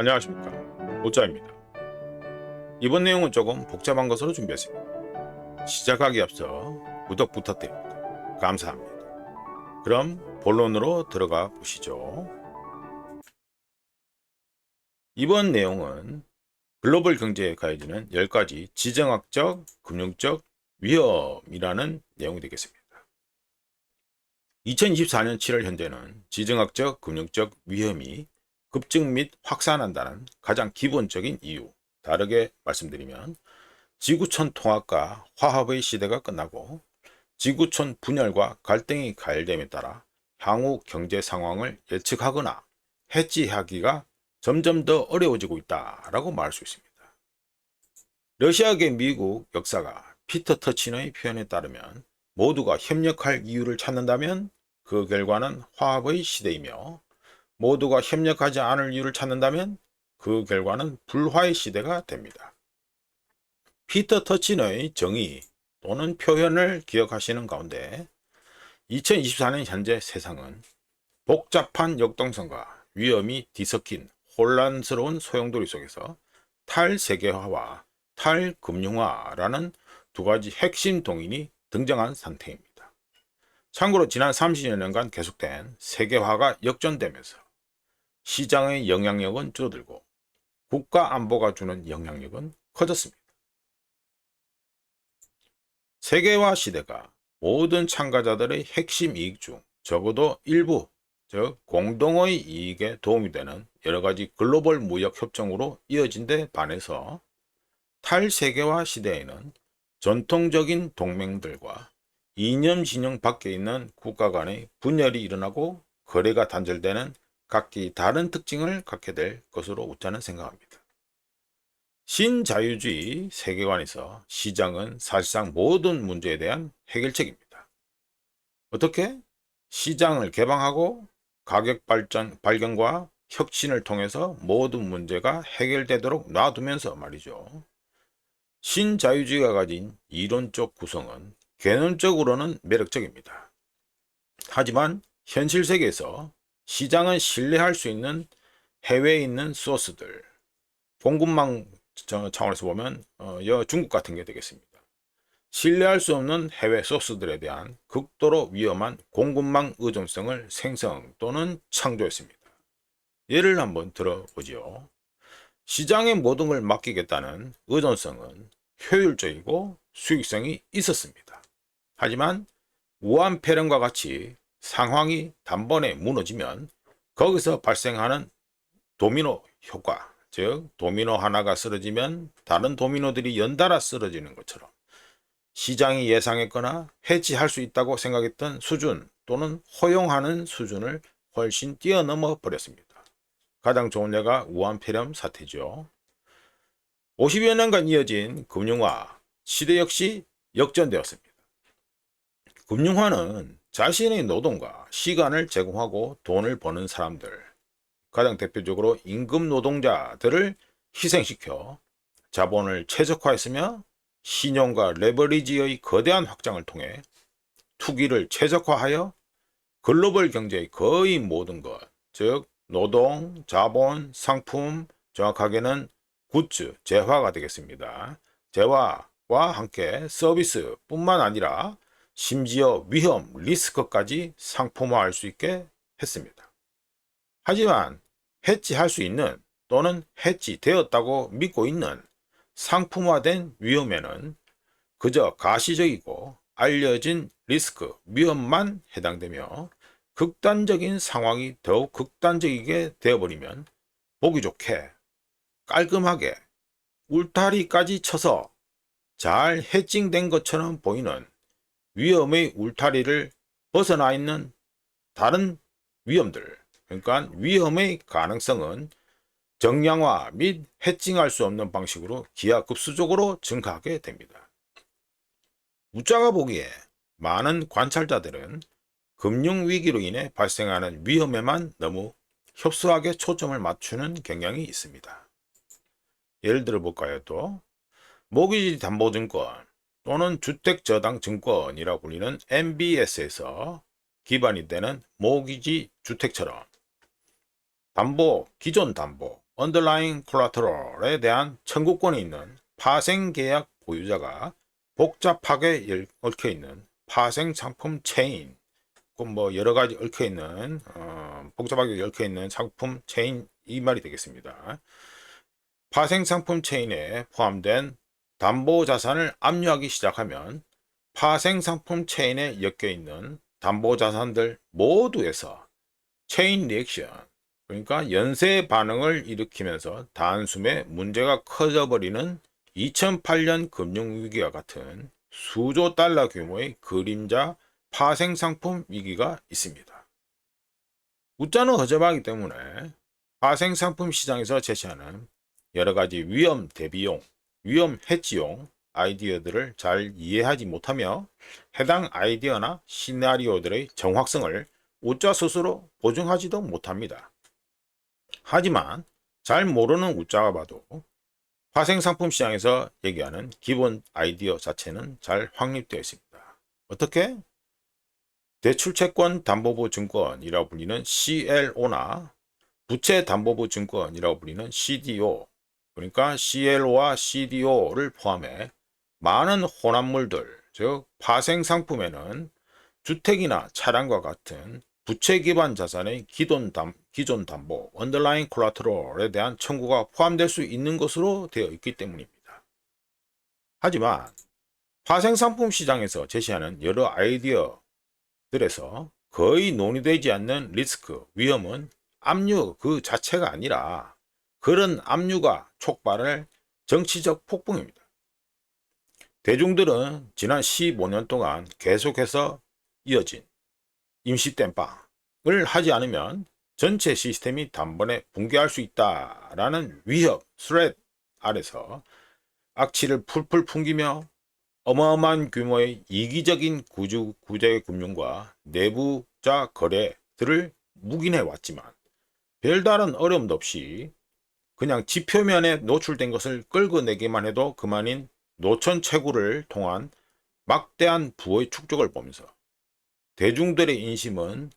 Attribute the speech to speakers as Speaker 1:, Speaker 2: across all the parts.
Speaker 1: 안녕하십니까, 오짜입니다. 이번 내용은 조금 복잡한 것으로 준비했습니다. 시작하기 앞서 구독 부탁드립니다. 감사합니다. 그럼 본론으로 들어가 보시죠. 이번 내용은 글로벌 경제에 가해지는 10가지 지정학적, 금융적 위험이라는 내용이 되겠습니다. 2024년 7월 현재는 지정학적, 금융적 위험이 급증 및 확산한다는 가장 기본적인 이유, 다르게 말씀드리면 지구촌 통합과 화합의 시대가 끝나고 지구촌 분열과 갈등이 가열됨에 따라 향후 경제 상황을 예측하거나 해지하기가 점점 더 어려워지고 있다라고 말할 수 있습니다. 러시아계 미국 역사가 피터 터친의 표현에 따르면 모두가 협력할 이유를 찾는다면 그 결과는 화합의 시대이며 모두가 협력하지 않을 이유를 찾는다면 그 결과는 불화의 시대가 됩니다. 피터 터친의 정의 또는 표현을 기억하시는 가운데 2024년 현재 세상은 복잡한 역동성과 위험이 뒤섞인 혼란스러운 소용돌이 속에서 탈세계화와 탈금융화라는 두 가지 핵심 동인이 등장한 상태입니다. 참고로 지난 30여 년간 계속된 세계화가 역전되면서 시장의 영향력은 줄어들고 국가 안보가 주는 영향력은 커졌습니다. 세계화 시대가 모든 참가자들의 핵심 이익 중 적어도 일부, 즉 공동의 이익에 도움이 되는 여러가지 글로벌 무역 협정으로 이어진 데 반해서 탈세계화 시대에는 전통적인 동맹들과 이념 진영 밖에 있는 국가 간의 분열이 일어나고 거래가 단절되는 각기 다른 특징을 갖게 될 것으로 우짜는 생각합니다. 신자유주의 세계관에서 시장은 사실상 모든 문제에 대한 해결책입니다. 어떻게? 시장을 개방하고 가격 발견과 혁신을 통해서 모든 문제가 해결되도록 놔두면서 말이죠. 신자유주의가 가진 이론적 구성은 개념적으로는 매력적입니다. 하지만 현실 세계에서 시장은 신뢰할 수 있는 해외에 있는 소스들, 공급망 차원에서 보면 중국 같은 게 되겠습니다. 신뢰할 수 없는 해외 소스들에 대한 극도로 위험한 공급망 의존성을 생성 또는 창조했습니다. 예를 한번 들어보죠. 시장의 모든 걸 맡기겠다는 의존성은 효율적이고 수익성이 있었습니다. 하지만 우한폐렴과 같이 상황이 단번에 무너지면 거기서 발생하는 도미노 효과, 즉 도미노 하나가 쓰러지면 다른 도미노들이 연달아 쓰러지는 것처럼 시장이 예상했거나 해지할 수 있다고 생각했던 수준 또는 허용하는 수준을 훨씬 뛰어넘어 버렸습니다. 가장 좋은 예가 우한폐렴 사태죠. 50여 년간 이어진 금융화 시대 역시 역전되었습니다. 금융화는 자신의 노동과 시간을 제공하고 돈을 버는 사람들, 가장 대표적으로 임금 노동자들을 희생시켜 자본을 최적화했으며 신용과 레버리지의 거대한 확장을 통해 투기를 최적화하여 글로벌 경제의 거의 모든 것, 즉 노동, 자본, 상품, 정확하게는 굿즈, 재화가 되겠습니다. 재화와 함께 서비스뿐만 아니라 심지어 위험, 리스크까지 상품화할 수 있게 했습니다. 하지만 해지할 수 있는 또는 해지되었다고 믿고 있는 상품화된 위험에는 그저 가시적이고 알려진 리스크, 위험만 해당되며 극단적인 상황이 더욱 극단적이게 되어버리면 보기 좋게 깔끔하게 울타리까지 쳐서 잘 해칭된 것처럼 보이는 위험의 울타리를 벗어나 있는 다른 위험들, 그러니까 위험의 가능성은 정량화 및 해칭할 수 없는 방식으로 기하급수적으로 증가하게 됩니다. 우짜가 보기에 많은 관찰자들은 금융위기로 인해 발생하는 위험에만 너무 협소하게 초점을 맞추는 경향이 있습니다. 예를 들어 볼까요? 또 모기지 담보증권 또는 주택저당증권이라고 불리는 MBS에서 기반이 되는 모기지 주택처럼 기존 담보, underlying collateral에 대한 청구권이 있는 파생계약 보유자가 복잡하게 얽혀있는 파생상품 체인, 뭐 여러가지 얽혀있는 복잡하게 얽혀있는 상품 체인, 이 말이 되겠습니다. 파생상품 체인에 포함된 담보자산을 압류하기 시작하면 파생상품 체인에 엮여있는 담보자산들 모두에서 체인 리액션, 그러니까 연쇄 반응을 일으키면서 단숨에 문제가 커져버리는 2008년 금융위기와 같은 수조 달러 규모의 그림자 파생상품 위기가 있습니다. 웃자는 허접하기 때문에 파생상품 시장에서 제시하는 여러가지 위험 대비용, 위험 해지용 아이디어들을 잘 이해하지 못하며 해당 아이디어나 시나리오들의 정확성을 웃자 스스로 보증하지도 못합니다. 하지만 잘 모르는 웃자가 봐도 파생상품 시장에서 얘기하는 기본 아이디어 자체는 잘 확립되어 있습니다. 어떻게? 대출채권 담보부 증권이라고 불리는 CLO나 부채담보부 증권이라고 불리는 CDO, 그러니까 CLO와 CDO를 포함해 많은 혼합물들, 즉 파생상품에는 주택이나 차량과 같은 부채 기반 자산의 기존 담보, underlying collateral에 대한 청구가 포함될 수 있는 것으로 되어 있기 때문입니다. 하지만 파생상품 시장에서 제시하는 여러 아이디어들에서 거의 논의되지 않는 리스크, 위험은 압류 그 자체가 아니라 그런 압류가 촉발할 정치적 폭풍입니다. 대중들은 지난 15년 동안 계속해서 이어진 임시 땜빵을 하지 않으면 전체 시스템이 단번에 붕괴할 수 있다라는 위협, 스레트 아래서 악취를 풀풀 풍기며 어마어마한 규모의 이기적인 구제 금융과 내부자 거래들을 묵인해 왔지만 별다른 어려움도 없이 그냥 지표면에 노출된 것을 끌어내기만 해도 그만인 노천 채굴을 통한 막대한 부의 축적을 보면서 대중들의 인심은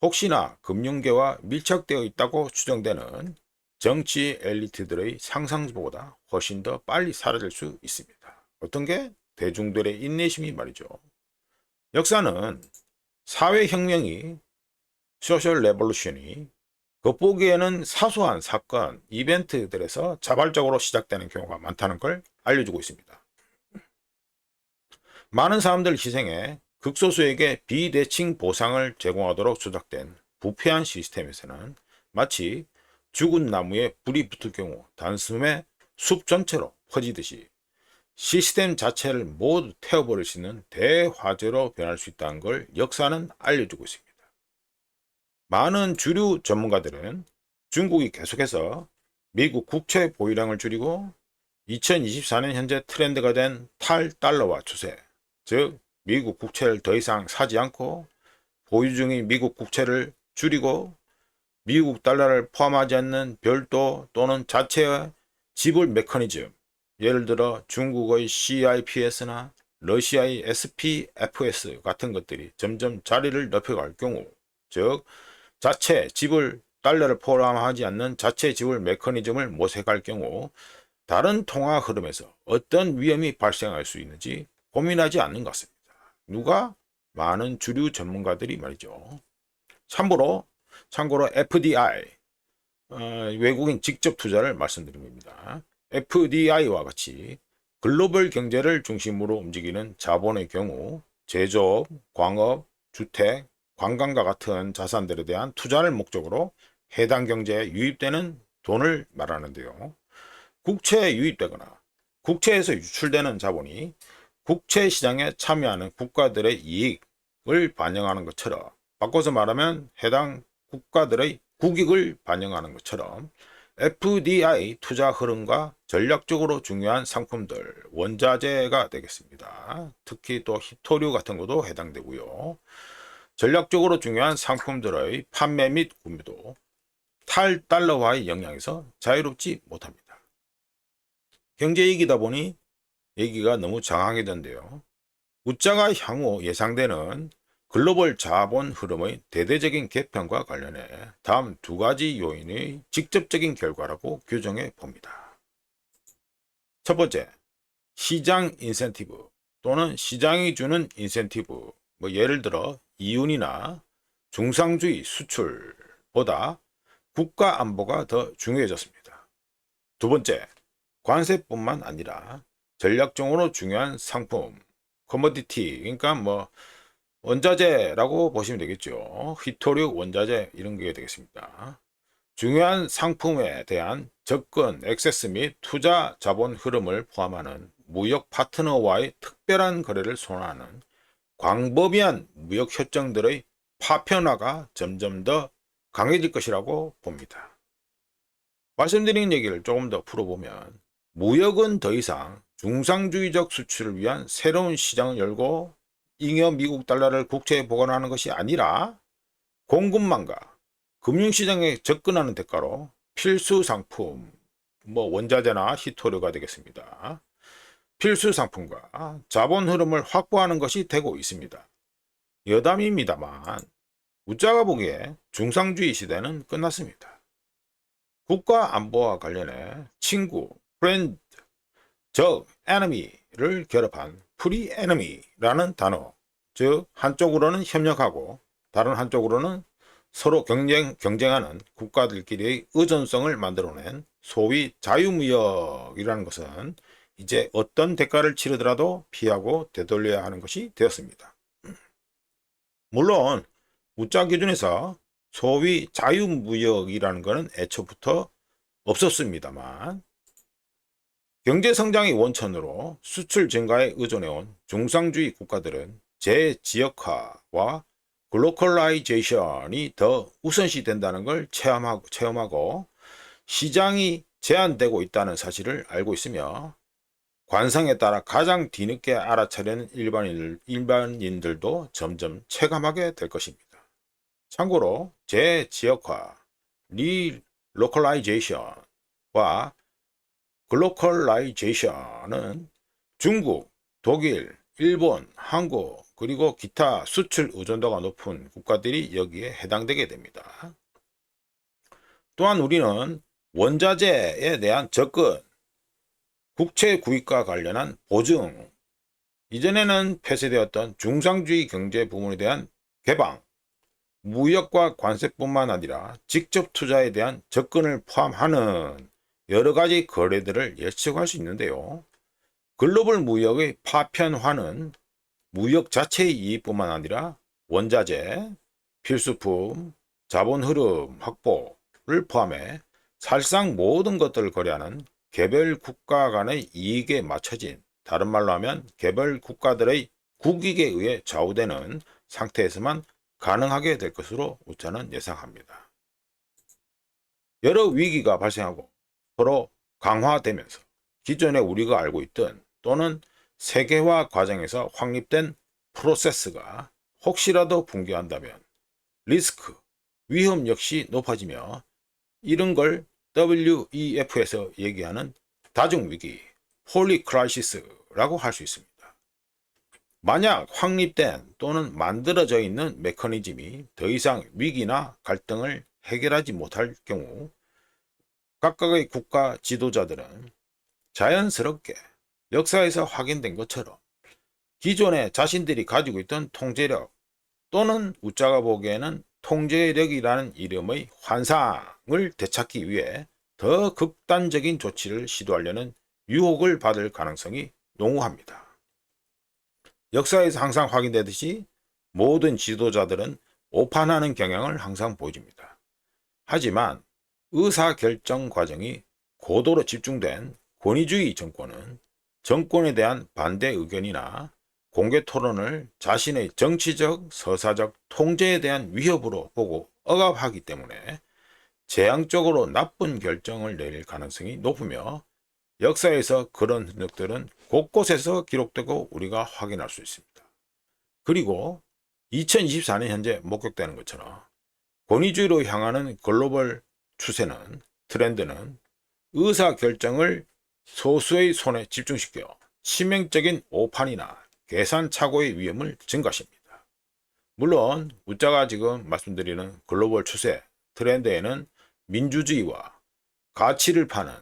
Speaker 1: 혹시나 금융계와 밀착되어 있다고 추정되는 정치 엘리트들의 상상보다 훨씬 더 빨리 사라질 수 있습니다. 어떤 게? 대중들의 인내심이 말이죠. 역사는 사회혁명이, 소셜 레볼루션이 겉보기에는 사소한 사건, 이벤트들에서 자발적으로 시작되는 경우가 많다는 걸 알려주고 있습니다. 많은 사람들 희생해 극소수에게 비대칭 보상을 제공하도록 조작된 부패한 시스템에서는 마치 죽은 나무에 불이 붙을 경우 단숨에 숲 전체로 퍼지듯이 시스템 자체를 모두 태워버릴 수 있는 대화재로 변할 수 있다는 걸 역사는 알려주고 있습니다. 많은 주류 전문가들은 중국이 계속해서 미국 국채 보유량을 줄이고 2024년 현재 트렌드가 된 탈달러화 추세, 즉 미국 국채를 더 이상 사지 않고 보유 중인 미국 국채를 줄이고 미국 달러를 포함하지 않는 별도 또는 자체의 지불 메커니즘, 예를 들어 중국의 CIPS나 러시아의 SPFS 같은 것들이 점점 자리를 넓혀갈 경우, 즉 자체 지불 달러를 포함하지 않는 자체 지불 메커니즘을 모색할 경우 다른 통화 흐름에서 어떤 위험이 발생할 수 있는지 고민하지 않는 것 같습니다. 누가? 많은 주류 전문가들이 말이죠. 참고로 FDI, 외국인 직접 투자를 말씀드립니다. FDI와 같이 글로벌 경제를 중심으로 움직이는 자본의 경우 제조업, 광업, 주택, 관광과 같은 자산들에 대한 투자를 목적으로 해당 경제에 유입되는 돈을 말하는데요. 국채에 유입되거나 국채에서 유출되는 자본이 국채 시장에 참여하는 국가들의 이익을 반영하는 것처럼, 바꿔서 말하면 해당 국가들의 국익을 반영하는 것처럼 FDI 투자 흐름과 전략적으로 중요한 상품들, 원자재가 되겠습니다. 특히 또 히토류 같은 것도 해당되고요. 전략적으로 중요한 상품들의 판매 및 구매도 탈달러화의 영향에서 자유롭지 못합니다. 경제위기다 보니 얘기가 너무 장황해졌는데요. 웃자가 향후 예상되는 글로벌 자본 흐름의 대대적인 개편과 관련해 다음 두 가지 요인의 직접적인 결과라고 규정해 봅니다. 첫 번째, 시장 인센티브 또는 시장이 주는 인센티브, 예를 들어 이윤이나 중상주의 수출보다 국가 안보가 더 중요해졌습니다. 두 번째, 관세뿐만 아니라 전략적으로 중요한 상품, 커머디티, 그러니까 원자재라고 보시면 되겠죠. 희토류, 원자재 이런 게 되겠습니다. 중요한 상품에 대한 접근, 액세스 및 투자 자본 흐름을 포함하는 무역 파트너와의 특별한 거래를 선호하는 광범위한 무역 협정들의 파편화가 점점 더 강해질 것이라고 봅니다. 말씀드린 얘기를 조금 더 풀어보면 무역은 더 이상 중상주의적 수출을 위한 새로운 시장을 열고 잉여 미국 달러를 국채에 보관하는 것이 아니라 공급망과 금융시장에 접근하는 대가로 필수 상품, 원자재나 희토류가 되겠습니다. 필수 상품과 자본 흐름을 확보하는 것이 되고 있습니다. 여담입니다만 우짜가 보기에 중상주의 시대는 끝났습니다. 국가 안보와 관련해 친구, 프렌드, 적, 에너미를 결합한 프리 에너미라는 단어, 즉 한쪽으로는 협력하고 다른 한쪽으로는 서로 경쟁하는 국가들끼리의 의존성을 만들어낸 소위 자유무역이라는 것은 이제 어떤 대가를 치르더라도 피하고 되돌려야 하는 것이 되었습니다. 물론 우짜 기준에서 소위 자유무역이라는 것은 애초부터 없었습니다만 경제성장의 원천으로 수출 증가에 의존해온 중상주의 국가들은 재지역화와 글로컬라이제이션이 더 우선시 된다는 걸 체험하고 시장이 제한되고 있다는 사실을 알고 있으며 관성에 따라 가장 뒤늦게 알아차리는 일반인들도 점점 체감하게 될 것입니다. 참고로 재지역화, 리로컬라이제이션과 글로컬라이제이션은 중국, 독일, 일본, 한국 그리고 기타 수출 의존도가 높은 국가들이 여기에 해당되게 됩니다. 또한 우리는 원자재에 대한 접근, 국채 구입과 관련한 보증, 이전에는 폐쇄되었던 중상주의 경제 부문에 대한 개방, 무역과 관세뿐만 아니라 직접 투자에 대한 접근을 포함하는 여러 가지 거래들을 예측할 수 있는데요. 글로벌 무역의 파편화는 무역 자체의 이익뿐만 아니라 원자재, 필수품, 자본 흐름 확보를 포함해 사실상 모든 것들을 거래하는 개별 국가 간의 이익에 맞춰진, 다른 말로 하면 개별 국가들의 국익에 의해 좌우되는 상태에서만 가능하게 될 것으로 우짜는 예상합니다. 여러 위기가 발생하고 서로 강화되면서 기존에 우리가 알고 있던 또는 세계화 과정에서 확립된 프로세스가 혹시라도 붕괴한다면 리스크, 위험 역시 높아지며 이런 걸 WEF에서 얘기하는 다중위기, 폴리크라이시스라고 할 수 있습니다. 만약 확립된 또는 만들어져 있는 메커니즘이 더 이상 위기나 갈등을 해결하지 못할 경우 각각의 국가 지도자들은 자연스럽게 역사에서 확인된 것처럼 기존에 자신들이 가지고 있던 통제력 또는 우짜가 보기에는 통제력이라는 이름의 환상을 되찾기 위해 더 극단적인 조치를 시도하려는 유혹을 받을 가능성이 농후합니다. 역사에서 항상 확인되듯이 모든 지도자들은 오판하는 경향을 항상 보여줍니다. 하지만 의사결정 과정이 고도로 집중된 권위주의 정권은 정권에 대한 반대 의견이나 공개 토론을 자신의 정치적, 서사적 통제에 대한 위협으로 보고 억압하기 때문에 재앙적으로 나쁜 결정을 내릴 가능성이 높으며 역사에서 그런 흔적들은 곳곳에서 기록되고 우리가 확인할 수 있습니다. 그리고 2024년 현재 목격되는 것처럼 권위주의로 향하는 글로벌 추세는, 트렌드는 의사결정을 소수의 손에 집중시켜 치명적인 오판이나 계산착오의 위험을 증가시킵니다. 물론 우자가 지금 말씀드리는 글로벌 추세 트렌드에는 민주주의와 가치를 파는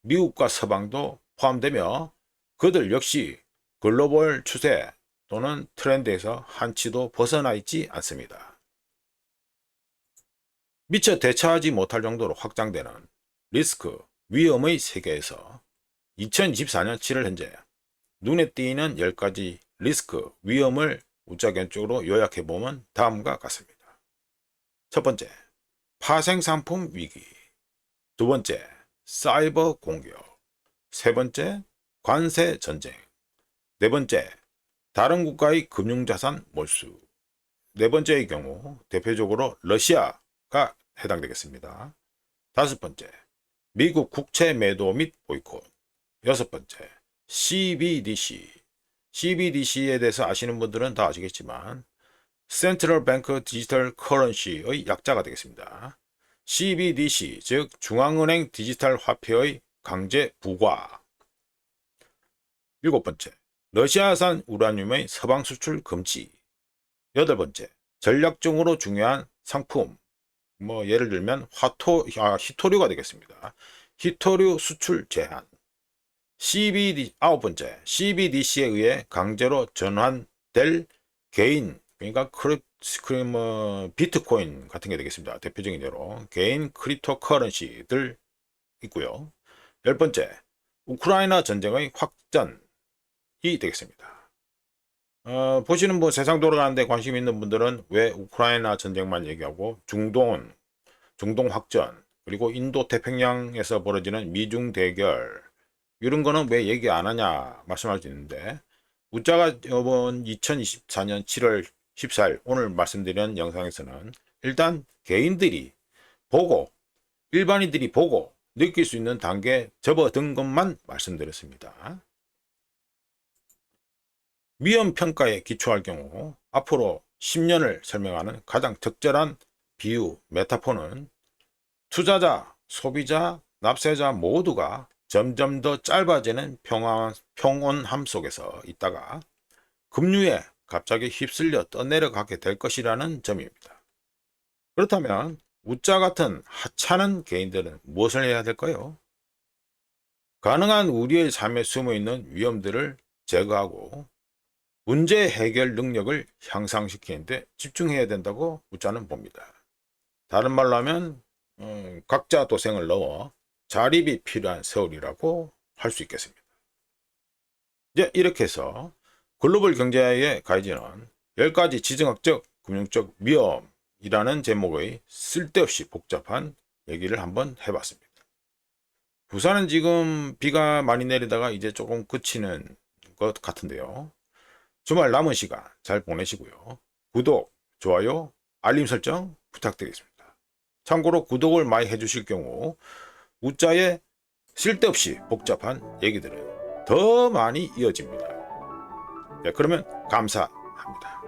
Speaker 1: 미국과 서방도 포함되며 그들 역시 글로벌 추세 또는 트렌드에서 한치도 벗어나 있지 않습니다. 미처 대처하지 못할 정도로 확장되는 리스크, 위험의 세계에서 2024년 7월 현재 눈에 띄는 10가지 리스크, 위험을 우자견적으로 요약해보면 다음과 같습니다. 첫 번째, 파생상품 위기. 두 번째, 사이버 공격. 세 번째, 관세 전쟁. 네 번째, 다른 국가의 금융자산 몰수. 네 번째의 경우 대표적으로 러시아가 해당되겠습니다. 다섯 번째, 미국 국채 매도 및 보이콧. 여섯 번째, CBDC. CBDC에 대해서 아시는 분들은 다 아시겠지만 Central Bank Digital Currency의 약자가 되겠습니다. CBDC, 즉 중앙은행 디지털 화폐의 강제 부과. 일곱 번째, 러시아산 우라늄의 서방 수출 금지. 여덟 번째, 전략적으로 중요한 상품, 예를 들면 히토류가 되겠습니다. 히토류 수출 제한. 아홉 번째, CBDC에 의해 강제로 전환될 개인, 그러니까 비트코인 같은 게 되겠습니다. 대표적인 예로 개인 크립토 커런시들 있고요. 열 번째, 우크라이나 전쟁의 확전이 되겠습니다. 보시는 세상 돌아가는데 관심 있는 분들은 왜 우크라이나 전쟁만 얘기하고 중동 확전, 그리고 인도 태평양에서 벌어지는 미중 대결, 이런 거는 왜 얘기 안 하냐 말씀할 수 있는데, 우자가 이번 2024년 7월 14일 오늘 말씀드린 영상에서는 일단 개인들이 보고, 일반인들이 보고 느낄 수 있는 단계에 접어든 것만 말씀드렸습니다. 위험 평가에 기초할 경우 앞으로 10년을 설명하는 가장 적절한 비유, 메타포는 투자자, 소비자, 납세자 모두가 점점 더 짧아지는 평온함 속에서 있다가 급류에 갑자기 휩쓸려 떠내려가게 될 것이라는 점입니다. 그렇다면 우자 같은 하찮은 개인들은 무엇을 해야 될까요? 가능한 우리의 삶에 숨어있는 위험들을 제거하고 문제 해결 능력을 향상시키는 데 집중해야 된다고 우자는 봅니다. 다른 말로 하면 각자 도생을 넣어 자립이 필요한 세월이라고 할 수 있겠습니다. 이제 이렇게 해서 글로벌 경제에 가해지는 10가지 지정학적, 금융적 위험이라는 제목의 쓸데없이 복잡한 얘기를 한번 해봤습니다. 부산은 지금 비가 많이 내리다가 이제 조금 그치는 것 같은데요. 주말 남은 시간 잘 보내시고요. 구독, 좋아요, 알림 설정 부탁드리겠습니다. 참고로 구독을 많이 해주실 경우 우자의 쓸데없이 복잡한 얘기들은 더 많이 이어집니다. 네, 그러면 감사합니다.